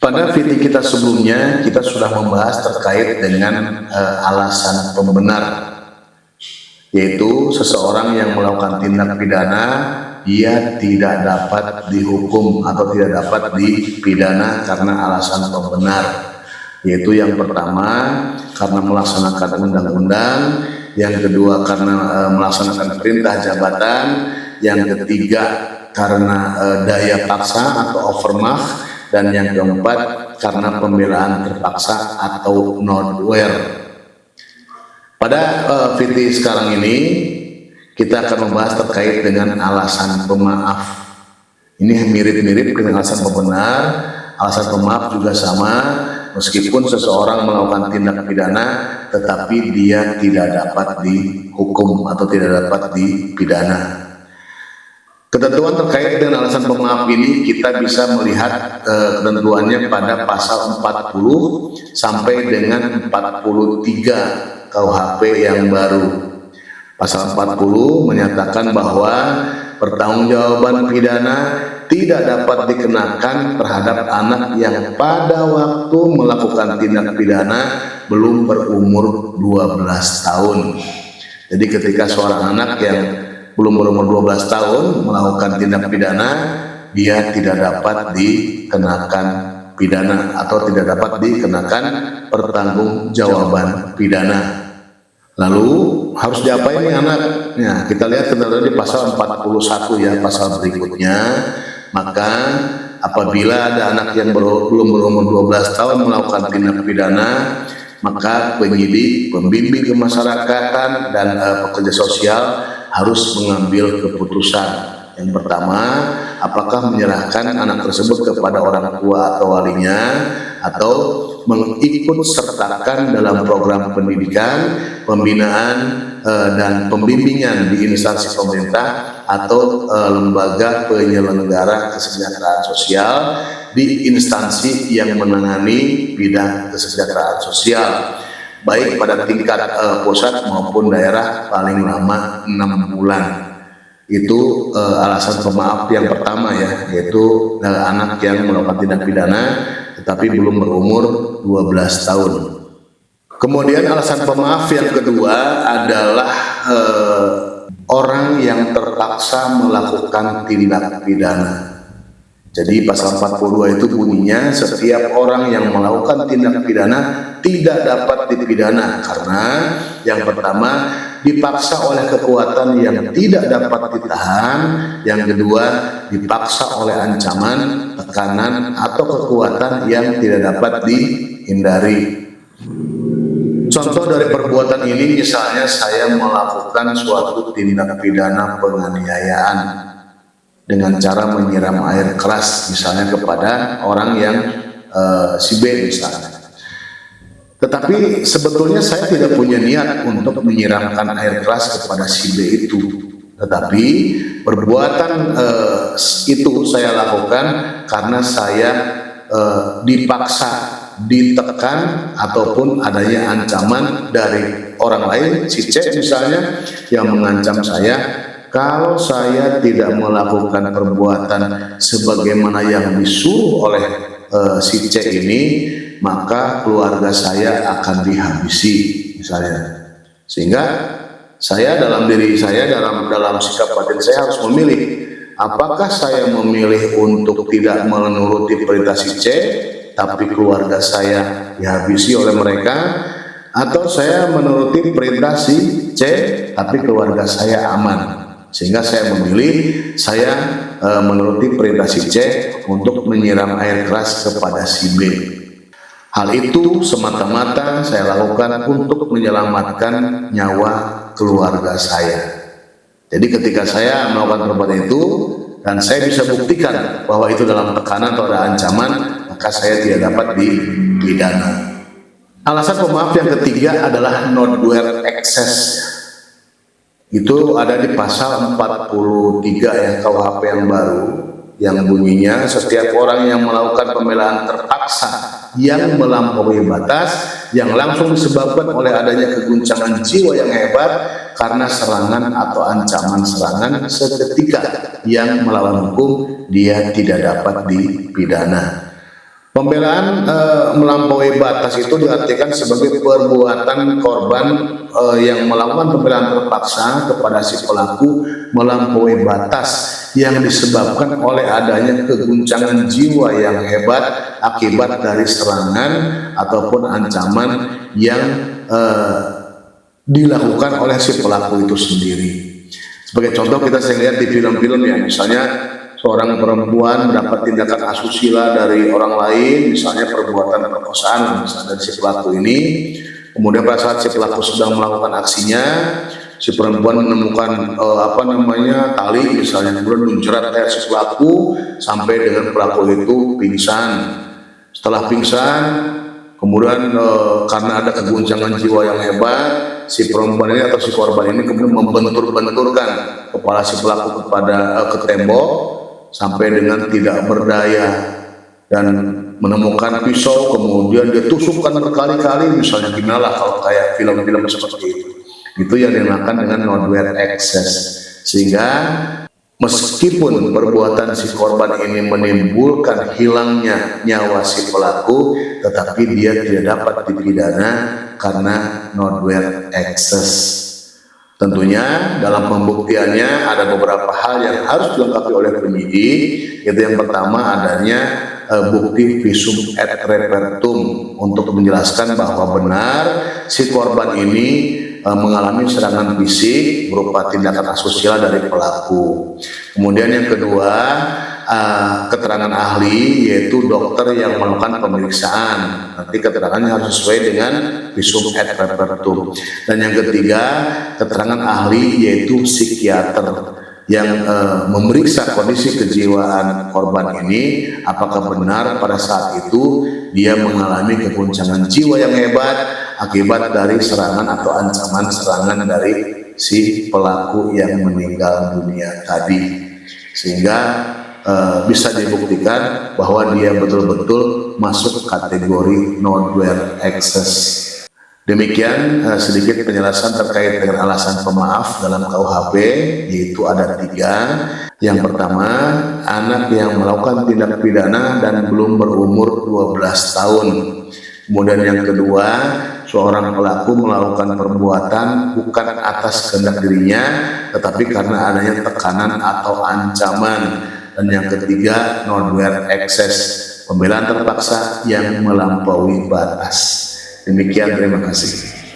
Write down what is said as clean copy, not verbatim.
Pada video kita sebelumnya, kita sudah membahas terkait dengan alasan pembenar, yaitu seseorang yang melakukan tindak pidana, ia tidak dapat dihukum atau tidak dapat dipidana karena alasan pembenar, yaitu yang pertama karena melaksanakan undang-undang, yang kedua karena melaksanakan perintah jabatan, yang ketiga karena daya paksa atau overmacht, dan yang keempat karena pembelaan terpaksa atau nodwear. Pada video sekarang ini kita akan membahas terkait dengan alasan pemaaf. Ini mirip-mirip dengan alasan pembenar. Alasan pemaaf juga sama, meskipun seseorang melakukan tindak pidana tetapi dia tidak dapat dihukum atau tidak dapat dipidana. Ketentuan terkait dengan alasan pemaaf ini kita bisa melihat ketentuannya pada pasal 40 sampai dengan 43 KUHP yang baru. Pasal 40 menyatakan bahwa pertanggungjawaban pidana tidak dapat dikenakan terhadap anak yang pada waktu melakukan tindak pidana belum berumur 12 tahun. Jadi ketika seorang anak yang belum berumur 12 tahun melakukan tindak pidana, dia tidak dapat dikenakan pidana atau tidak dapat dikenakan pertanggungjawaban pidana. Lalu harus diapain nih anak? Nah, kita lihat ketentuan di pasal 41 ya, pasal berikutnya. Maka apabila ada anak yang belum berumur 12 tahun melakukan tindak pidana, maka penyidik, pembimbing kemasyarakatan, dan pekerja sosial harus mengambil keputusan. Yang pertama, apakah menyerahkan anak tersebut kepada orang tua atau walinya, atau mengikut sertakan dalam program pendidikan, pembinaan, dan pembimbingan di instansi pemerintah atau lembaga penyelenggara kesejahteraan sosial di instansi yang menangani bidang kesejahteraan sosial, baik pada tingkat pusat maupun daerah paling lama 6 bulan. Itu alasan pemaaf yang pertama ya, yaitu anak yang melakukan tindak pidana tetapi belum berumur 12 tahun. Kemudian alasan pemaaf yang kedua adalah orang yang terpaksa melakukan tindak pidana. Jadi pasal 42 itu bunyinya, setiap orang yang melakukan tindak pidana tidak dapat dipidana karena yang pertama dipaksa oleh kekuatan yang tidak dapat ditahan, yang kedua dipaksa oleh ancaman, tekanan, atau kekuatan yang tidak dapat dihindari. Contoh dari perbuatan ini misalnya saya melakukan suatu tindak pidana penganiayaan dengan cara menyiram air keras misalnya kepada orang yang si B misalnya. Tetapi sebetulnya saya tidak punya niat untuk menyiramkan air keras kepada si B itu. Tetapi perbuatan itu saya lakukan karena saya dipaksa, ditekan, ataupun adanya ancaman dari orang lain, si C misalnya, yang mengancam saya, kalau saya tidak melakukan perbuatan sebagaimana yang disuruh oleh si C ini, maka keluarga saya akan dihabisi misalnya. Sehingga saya dalam diri saya, dalam sikap batin saya harus memilih, apakah saya memilih untuk tidak menuruti perintah si C tapi keluarga saya dihabisi oleh mereka, atau saya menuruti perintah si C tapi keluarga saya aman. Sehingga saya memilih, saya menuruti perintah si C untuk menyiram air keras kepada si B. Hal itu semata-mata saya lakukan untuk menyelamatkan nyawa keluarga saya. Jadi ketika saya melakukan perbuatan itu dan saya bisa buktikan bahwa itu dalam tekanan atau ada ancaman, maka saya tidak dapat dipidana. Alasan pemaaf yang ketiga adalah nodwear excess. Itu ada di pasal 43 ya KUHP yang baru, yang bunyinya setiap orang yang melakukan pembelaan terpaksa yang melampaui batas yang langsung disebabkan oleh adanya keguncangan jiwa yang hebat karena serangan atau ancaman serangan seketika yang melawan hukum, dia tidak dapat dipidana. Pembelaan melampaui batas itu diartikan sebagai perbuatan korban yang melakukan pembelaan terpaksa kepada si pelaku melampaui batas yang disebabkan oleh adanya keguncangan jiwa yang hebat akibat dari serangan ataupun ancaman yang dilakukan oleh si pelaku itu sendiri. Sebagai contoh kita sering lihat di film-film ya, misalnya seorang perempuan mendapat tindakan asusila dari orang lain, misalnya perbuatan perkosaan misalnya dari si pelaku ini. Kemudian pada saat si pelaku sedang melakukan aksinya, si perempuan menemukan tali misalnya, kemudian menjerat si pelaku sampai dengan pelaku itu pingsan. Setelah pingsan, kemudian karena ada keguncangan jiwa yang hebat, si perempuan ini atau si korban ini kemudian membentur-benturkan kepala si pelaku ke tembok sampai dengan tidak berdaya dan menemukan pisau, kemudian dia tusukkan berkali-kali, misalnya gimana lah kalau kayak film-film seperti itu yang dinamakan dengan non-wear access. Sehingga meskipun perbuatan si korban ini menimbulkan hilangnya nyawa si pelaku, tetapi dia tidak dapat dipidana karena non-wear access. Tentunya dalam pembuktiannya ada beberapa hal yang harus dilengkapi oleh penyidik, yaitu yang pertama adanya bukti visum et repertum untuk menjelaskan bahwa benar si korban ini mengalami serangan fisik berupa tindakan asusila dari pelaku. Kemudian yang kedua, keterangan ahli, yaitu dokter yang melakukan pemeriksaan. Nanti keterangannya harus sesuai dengan visum et repertum. Dan yang ketiga, keterangan ahli yaitu psikiater yang memeriksa kondisi kejiwaan korban ini, apakah benar pada saat itu dia mengalami keguncangan jiwa yang hebat akibat dari serangan atau ancaman serangan dari si pelaku yang meninggal dunia tadi, sehingga bisa dibuktikan bahwa dia betul-betul masuk kategori non-wear access. Demikian sedikit penjelasan terkait dengan alasan pemaaf dalam KUHP, yaitu ada 3. Yang pertama, anak yang melakukan tindak pidana dan belum berumur 12 tahun. Kemudian yang kedua, seorang pelaku melakukan perbuatan bukan atas kehendak dirinya, tetapi karena adanya tekanan atau ancaman. Dan yang ketiga, non-wear access, pembelaan terpaksa yang melampaui batas. Demikian, terima kasih.